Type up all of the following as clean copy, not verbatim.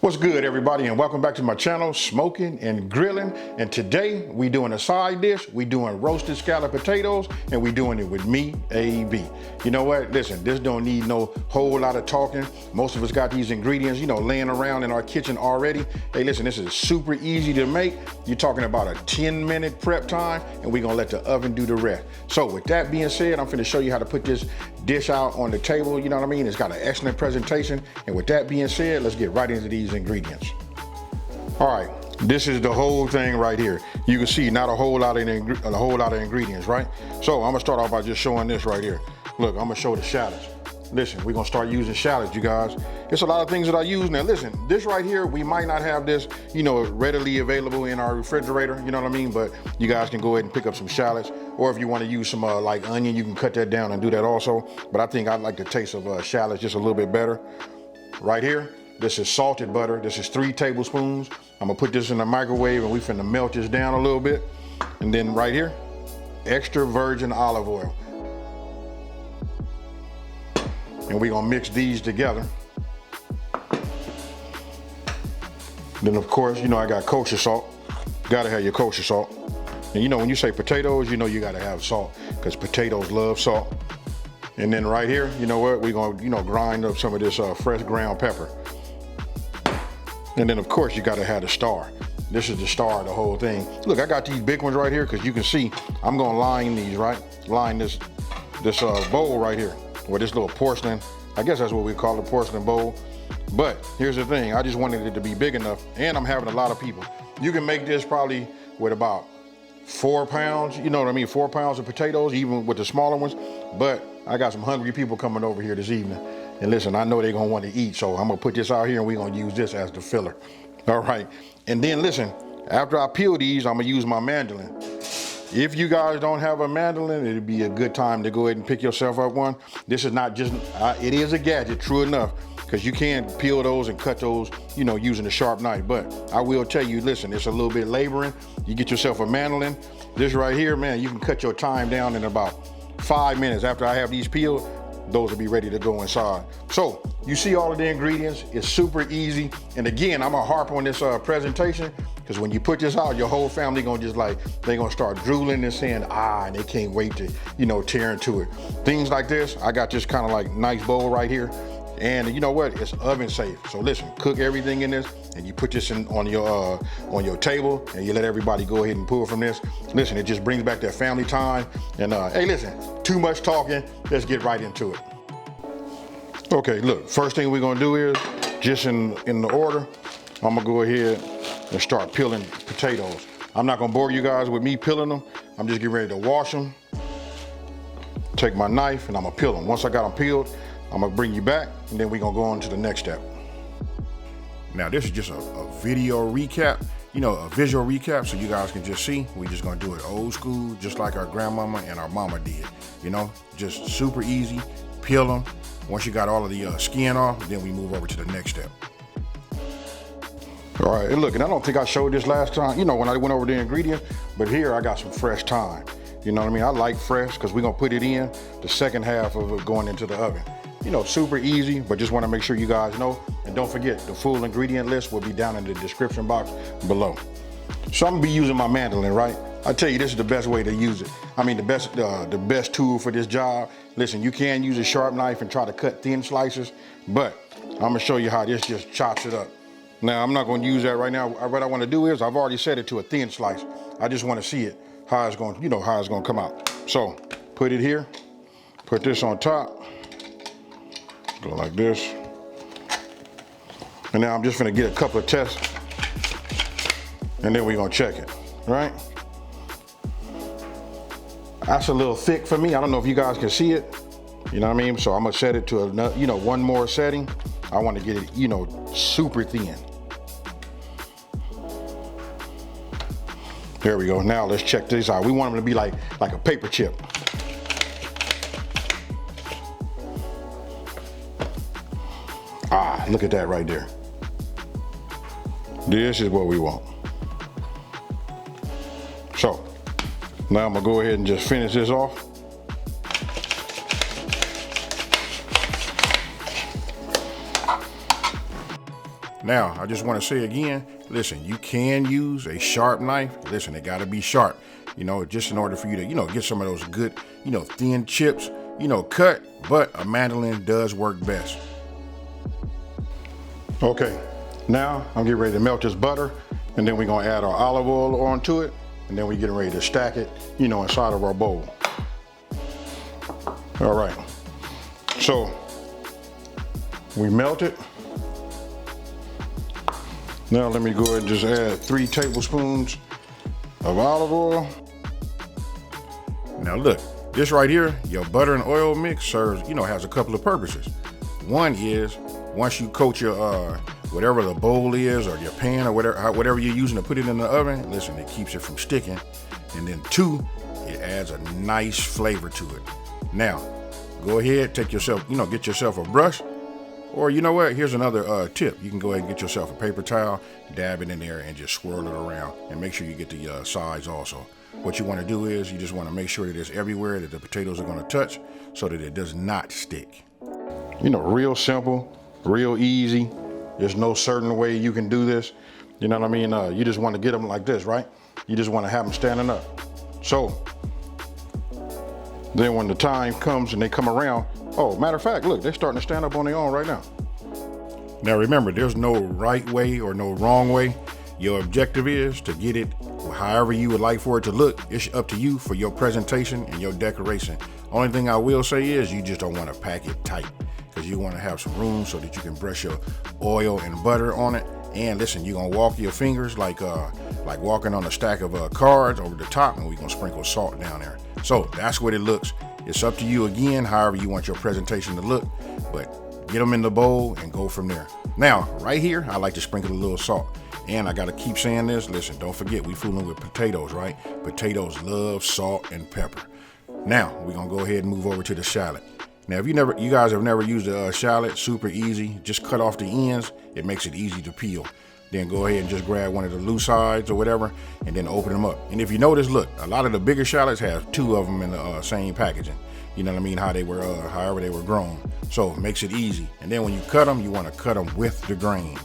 What's good, everybody, and welcome back to my channel, Smoking and Grilling. And today we doing a side dish. We doing roasted scalloped potatoes, and we doing it with me, AB. You know what? Listen, this don't need no whole lot of talking. Most of us got these ingredients, laying around in our kitchen already. Hey, listen, this is super easy to make. You're talking about a 10-minute prep time, and we're gonna let the oven do the rest. So with that being said, I'm finna show you how to put this dish out on the table. You know what I mean? It's got an excellent presentation. And with that being said, let's get right into these ingredients. All right, this is the whole thing right here. You can see not a whole lot of ingredients, right? So I'm gonna start off by just showing this right here. Look, I'm gonna show the shallots. Listen, we're gonna start using shallots, you guys. It's a lot of things that I use. Now listen, this right here, we might not have this, readily available in our refrigerator, you know what I mean? But you guys can go ahead and pick up some shallots, or if you wanna use some like onion, you can cut that down and do that also. But I think I like the taste of shallots just a little bit better. Right here, this is salted butter. This is 3 tablespoons. I'm gonna put this in the microwave and we finna melt this down a little bit. And then right here, extra virgin olive oil. And we're gonna mix these together. Then of course, I got kosher salt. Gotta have your kosher salt. And when you say potatoes, you gotta have salt, because potatoes love salt. And then right here, you know what? We're gonna, grind up some of this fresh ground pepper. And then of course, you gotta have the star. This is the star of the whole thing. Look, I got these big ones right here, because you can see, I'm gonna line these, right? Line this bowl right here, or this little porcelain, I guess that's what we call it, porcelain bowl. But here's the thing, I just wanted it to be big enough, and I'm having a lot of people. You can make this probably with about 4 pounds, 4 pounds of potatoes, even with the smaller ones. But I got some hungry people coming over here this evening. And listen, I know they're gonna want to eat, so I'm gonna put this out here and we're gonna use this as the filler. All right, and then listen, after I peel these, I'm gonna use my mandolin. If you guys don't have a mandolin, it'd be a good time to go ahead and pick yourself up one. This is not just, it is a gadget, true enough, because you can peel those and cut those, using a sharp knife. But I will tell you, listen, it's a little bit laboring. You get yourself a mandolin. This right here, man, you can cut your time down in about 5 minutes. After I have these peeled, those will be ready to go inside. So you see all of the ingredients. It's super easy. And again, I'm gonna harp on this presentation, because when you put this out, your whole family gonna just they're gonna start drooling and saying, and they can't wait to, tear into it. Things like this, I got this kind of like nice bowl right here. And you know what? It's oven safe. So listen, cook everything in this, and you put this on your table, and you let everybody go ahead and pull from this. Listen, it just brings back that family time. And hey, listen, too much talking. Let's get right into it. Okay, look. First thing we're gonna do is, just in the order, I'm gonna go ahead and start peeling potatoes. I'm not gonna bore you guys with me peeling them. I'm just getting ready to wash them. Take my knife and I'm gonna peel them. Once I got them peeled, I'm gonna bring you back, and then we're gonna go on to the next step. Now this is just a video recap, a visual recap, so you guys can just see. We're just gonna do it old school, just like our grandmama and our mama did. Just super easy. Peel them. Once you got all of the skin off, then we move over to the next step. All right, and look, and I don't think I showed this last time, when I went over the ingredients, but here I got some fresh thyme. You know what I mean? I like fresh, because we're gonna put it in the second half of it going into the oven. Super easy, but just want to make sure you guys know. And don't forget, the full ingredient list will be down in the description box below. So I'm gonna be using my mandolin, right? I tell you, this is the best way to use it. I mean, the best tool for this job. Listen, you can use a sharp knife and try to cut thin slices, but I'm gonna show you how this just chops it up. Now, I'm not gonna use that right now. What I wanna do is, I've already set it to a thin slice. I just wanna see it, how it's gonna come out. So, put it here, put this on top, go like this. And now I'm just gonna get a couple of tests, and then we're gonna check it, right? That's a little thick for me. I don't know if you guys can see it, you know what I mean? So I'm gonna set it to another, one more setting. I wanna get it, super thin. There we go. Now let's check this out. We want them to be like a paper chip. Look at that right there. This is what we want. So now I'm gonna go ahead and just finish this off. Now, I just want to say again, listen, you can use a sharp knife. Listen, it got to be sharp, just in order for you to, get some of those good, thin chips, cut, but a mandolin does work best. Okay, now I'm getting ready to melt this butter, and then we're going to add our olive oil onto it, and then we're getting ready to stack it, inside of our bowl. All right, so we melt it. Now let me go ahead and just add 3 tablespoons of olive oil. Now look, this right here, your butter and oil mix serves, has a couple of purposes. One is, once you coat your, whatever the bowl is or your pan or whatever you're using to put it in the oven, listen, it keeps it from sticking. And then 2, it adds a nice flavor to it. Now, go ahead, take yourself, get yourself a brush. Or you know what, here's another tip. You can go ahead and get yourself a paper towel, dab it in there and just swirl it around, and make sure you get the sides also. What you want to do is you just want to make sure that it's everywhere that the potatoes are going to touch so that it does not stick. Real simple, real easy. There's no certain way you can do this. You know what I mean? You just want to get them like this, right? You just want to have them standing up. So then when the time comes and they come around, oh, matter of fact, look, they're starting to stand up on their own right now. Now remember, there's no right way or no wrong way. Your objective is to get it however you would like for it to look. It's up to you for your presentation and your decoration. Only thing I will say is you just don't want to pack it tight, because you want to have some room so that you can brush your oil and butter on it. And listen, you're gonna walk your fingers like walking on a stack of cards over the top, and we're gonna sprinkle salt down there. So that's what it looks. It's up to you again, however you want your presentation to look, but get them in the bowl and go from there. Now, right here, I like to sprinkle a little salt. And I gotta keep saying this, listen, don't forget, we fooling with potatoes, right? Potatoes love salt and pepper. Now, we're gonna go ahead and move over to the shallot. Now, if you guys have never used a shallot, super easy. Just cut off the ends. It makes it easy to peel. Then go ahead and just grab one of the loose sides or whatever, and then open them up. And if you notice, look, a lot of the bigger shallots have 2 of them in the same packaging. You know what I mean? How they were, however they were grown. So it makes it easy. And then when you cut them, you want to cut them with the grain.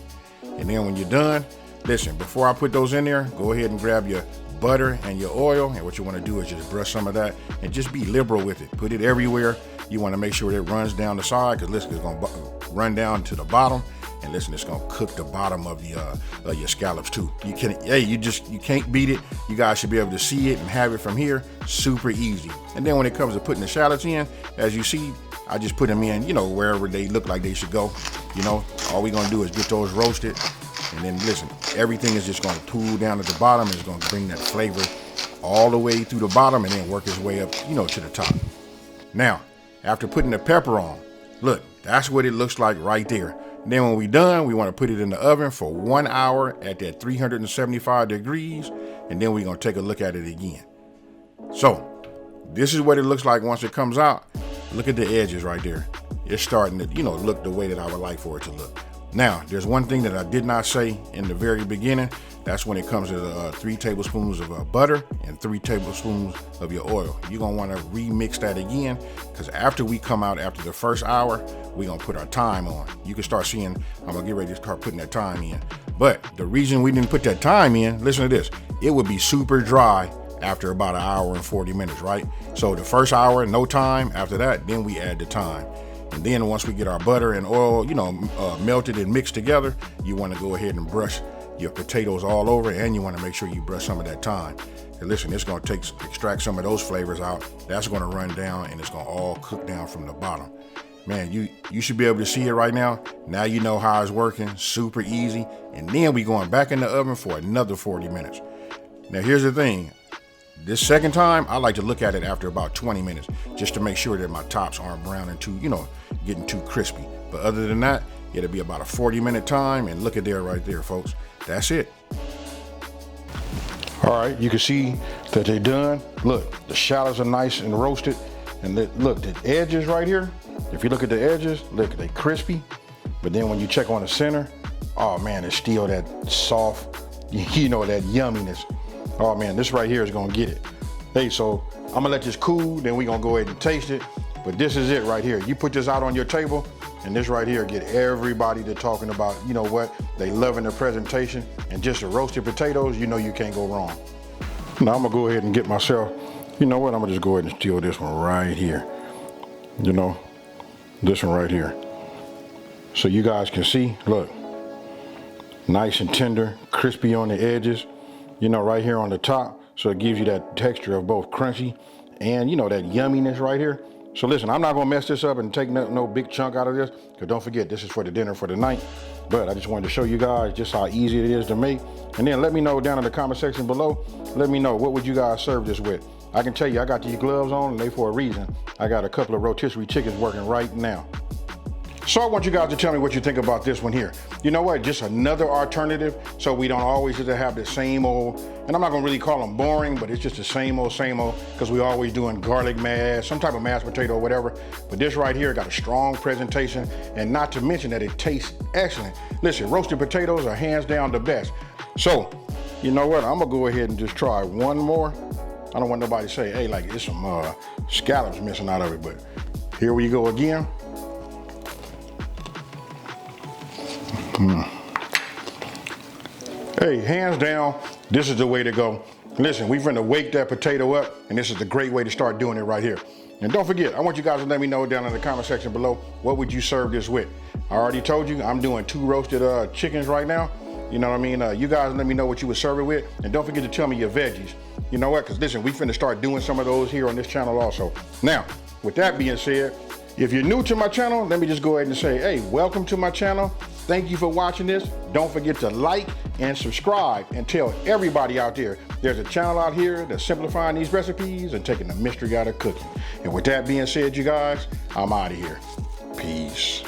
And then when you're done, listen, before I put those in there, go ahead and grab your butter and your oil. And what you want to do is just brush some of that and just be liberal with it. Put it everywhere. You want to make sure it runs down the side, because listen, it's going to run down to the bottom. And listen, it's gonna cook the bottom of your scallops too. You can't beat it. You guys should be able to see it and have it from here. Super easy. And then when it comes to putting the shallots in, as you see, I just put them in, wherever they look like they should go. All we're gonna do is get those roasted, and then listen, everything is just gonna pool down at the bottom, and it's gonna bring that flavor all the way through the bottom, and then work its way up, to the top. Now, after putting the pepper on, look, that's what it looks like right there. Then when we're done, we want to put it in the oven for 1 hour at that 375 degrees, and then we're going to take a look at it again. So this is what it looks like once it comes out. Look at the edges right there. It's starting to, look the way that I would like for it to look. Now, there's one thing that I did not say in the very beginning. That's when it comes to the 3 tablespoons of butter and 3 tablespoons of your oil. You're going to want to remix that again, because after we come out after the first hour, we're going to put our thyme on. You can start seeing, I'm going to get ready to start putting that thyme in. But the reason we didn't put that thyme in, listen to this, it would be super dry after about 1 hour and 40 minutes, right? So the first hour, no thyme. After that, then we add the thyme. And then once we get our butter and oil, melted and mixed together, you want to go ahead and brush your potatoes all over, and you want to make sure you brush some of that thyme. And listen, it's going to extract some of those flavors out. That's going to run down, and it's going to all cook down from the bottom. Man, you should be able to see it right now. Now you know how it's working. Super easy. And then we going back in the oven for another 40 minutes. Now here's the thing. This second time, I like to look at it after about 20 minutes, just to make sure that my tops aren't brown and too, getting too crispy. But other than that, it'll be about a 40-minute time, and look at there right there, folks. That's it. All right, you can see that they're done. Look, the shallots are nice and roasted. And look, the edges right here, if you look at the edges, look, they're crispy. But then when you check on the center, oh man, it's still that soft, that yumminess. Oh man, this right here is gonna get it. Hey, so I'm gonna let this cool, then we're gonna go ahead and taste it. But this is it right here. You put this out on your table, And this right here get everybody to talking about, you know what, they loving the presentation, and just the roasted potatoes, you know you can't go wrong. Now I'm gonna go ahead and get myself, you know what, I'm gonna just go ahead and steal this one right here. You know, this one right here. So you guys can see, look, nice and tender, crispy on the edges, you know, right here on the top. So it gives you that texture of both crunchy and, you know, that yumminess right here. So listen, I'm not gonna mess this up and take no big chunk out of this, because don't forget, this is for the dinner for the night. But I just wanted to show you guys just how easy it is to make. And then let me know down in the comment section below, let me know, what would you guys serve this with? I can tell you, I got these gloves on, and they for a reason. I got a couple of rotisserie chickens working right now. So I want you guys to tell me what you think about this one here. You know what, just another alternative, so we don't always just have the same old, and I'm not gonna really call them boring, but it's just the same old, because we always doing garlic mash, some type of mashed potato or whatever. But this right here got a strong presentation, and not to mention that it tastes excellent. Listen, roasted potatoes are hands down the best. So, you know what, I'm gonna go ahead and just try one more. I don't want nobody to say, hey, like there's some scallops missing out of it, but here we go again. Hey, hands down, this is the way to go. Listen, we're gonna wake that potato up, and this is a great way to start doing it right here. And don't forget, I want you guys to let me know down in the comment section below, what would you serve this with? I already told you, I'm doing 2 roasted chickens right now. You know what I mean? You guys let me know what you would serve it with, and don't forget to tell me your veggies. You know what, because listen, we finna start doing some of those here on this channel also. Now, with that being said, if you're new to my channel, let me just go ahead and say, hey, welcome to my channel. Thank you for watching this. Don't forget to like and subscribe, and tell everybody out there, there's a channel out here that's simplifying these recipes and taking the mystery out of cooking. And with that being said, you guys, I'm out of here. Peace.